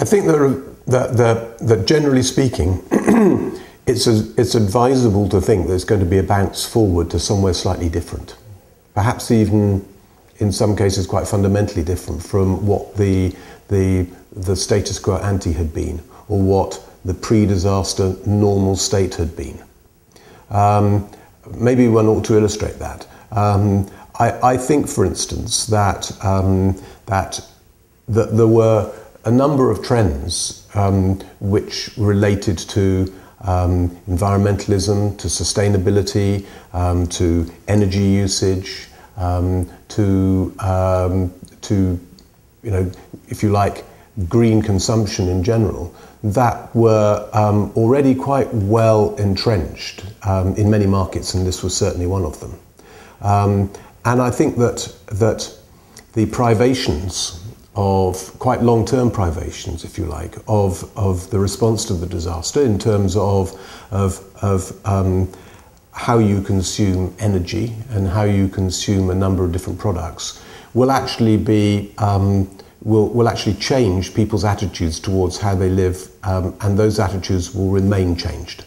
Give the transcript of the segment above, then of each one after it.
think that generally speaking, it's advisable to think there's going to be a bounce forward to somewhere slightly different, perhaps even in some cases quite fundamentally different from what the status quo ante had been, or what the pre-disaster normal state had been. Maybe one ought to illustrate that. I think, for instance, that there were a number of trends which related to environmentalism, to sustainability, to energy usage, to if you like, green consumption in general, that were already quite well entrenched in many markets, and this was certainly one of them. And I think that the privations of quite long-term privations, if you like, of the response to the disaster in terms of how you consume energy and how you consume a number of different products will actually be will actually change people's attitudes towards how they live, and those attitudes will remain changed.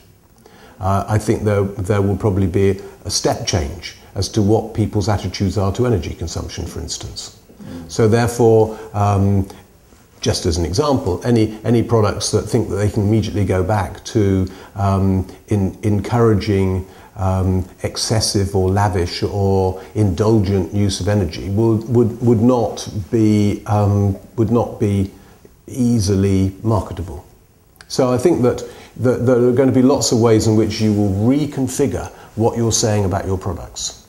I think there will probably be a step change as to what people's attitudes are to energy consumption, for instance. So therefore, just as an example, any products that think that they can immediately go back to encouraging excessive or lavish or indulgent use of energy would not be easily marketable. So I think that there are going to be lots of ways in which you will reconfigure what you're saying about your products.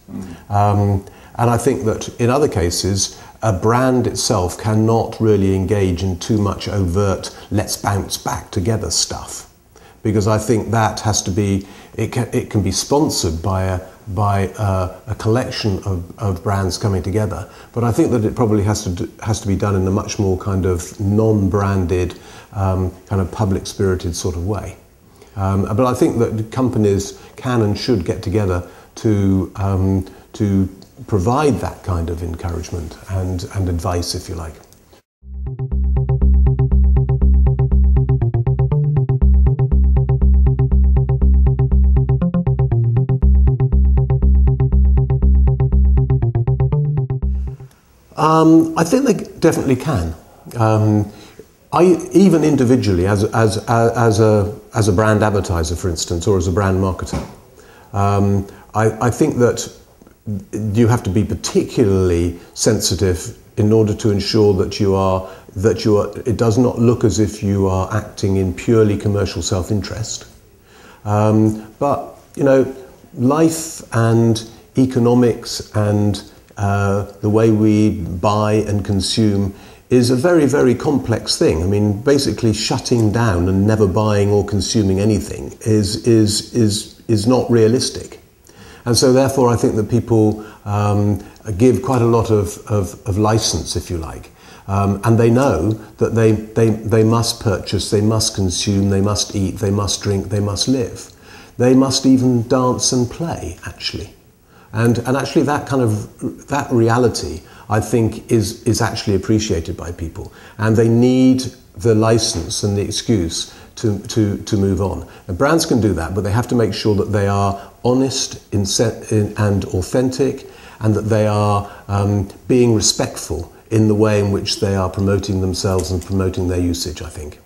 And I think that in other cases, a brand itself cannot really engage in too much overt let's bounce back together stuff, because I think that has to be, it can be sponsored by a collection of brands coming together, but I think that it probably has to be done in a much more kind of non-branded, kind of public-spirited sort of way. But I think that companies can and should get together to provide that kind of encouragement and advice, if you like. I think they definitely can. Even individually, as a brand advertiser, for instance, or as a brand marketer, I think that you have to be particularly sensitive in order to ensure that it does not look as if you are acting in purely commercial self-interest. But life and economics and the way we buy and consume is a very, very complex thing. I mean, basically shutting down and never buying or consuming anything is not realistic. And so therefore I think that people give quite a lot of license, if you like. And they know that they must purchase, they must consume, they must eat, they must drink, they must live. They must even dance and play, actually. And actually that reality, I think, is actually appreciated by people. And they need the license and the excuse to move on. And brands can do that, but they have to make sure that they are honest and authentic, and that they are being respectful in the way in which they are promoting themselves and promoting their usage, I think.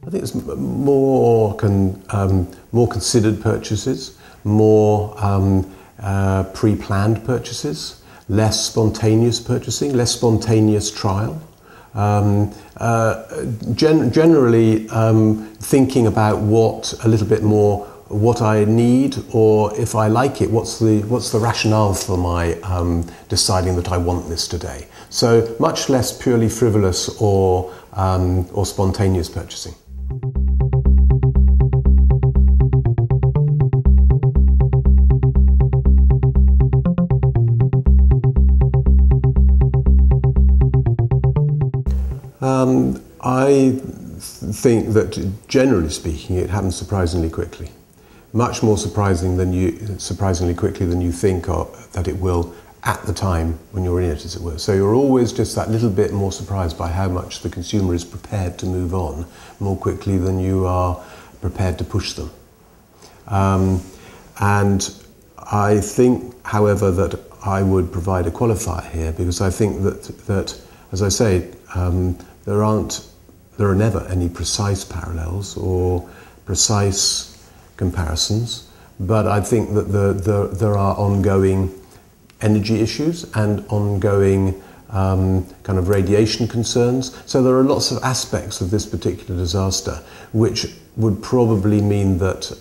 I think it's more considered purchases, more pre-planned purchases, less spontaneous purchasing, less spontaneous trial. Generally thinking about a little bit more what I need, or if I like it, what's the rationale for my deciding that I want this today. So much less purely frivolous or spontaneous purchasing. I think that, generally speaking, it happens surprisingly quickly. Much more surprisingly quickly than you think that it will at the time when you're in it, as it were. So you're always just that little bit more surprised by how much the consumer is prepared to move on more quickly than you are prepared to push them. And I think, however, that I would provide a qualifier here, because I think that as I say, there are never any precise parallels or precise comparisons, but I think that there are ongoing energy issues and ongoing kind of radiation concerns. So there are lots of aspects of this particular disaster which would probably mean that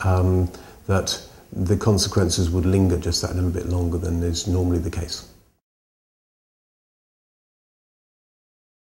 that the consequences would linger just that little bit longer than is normally the case.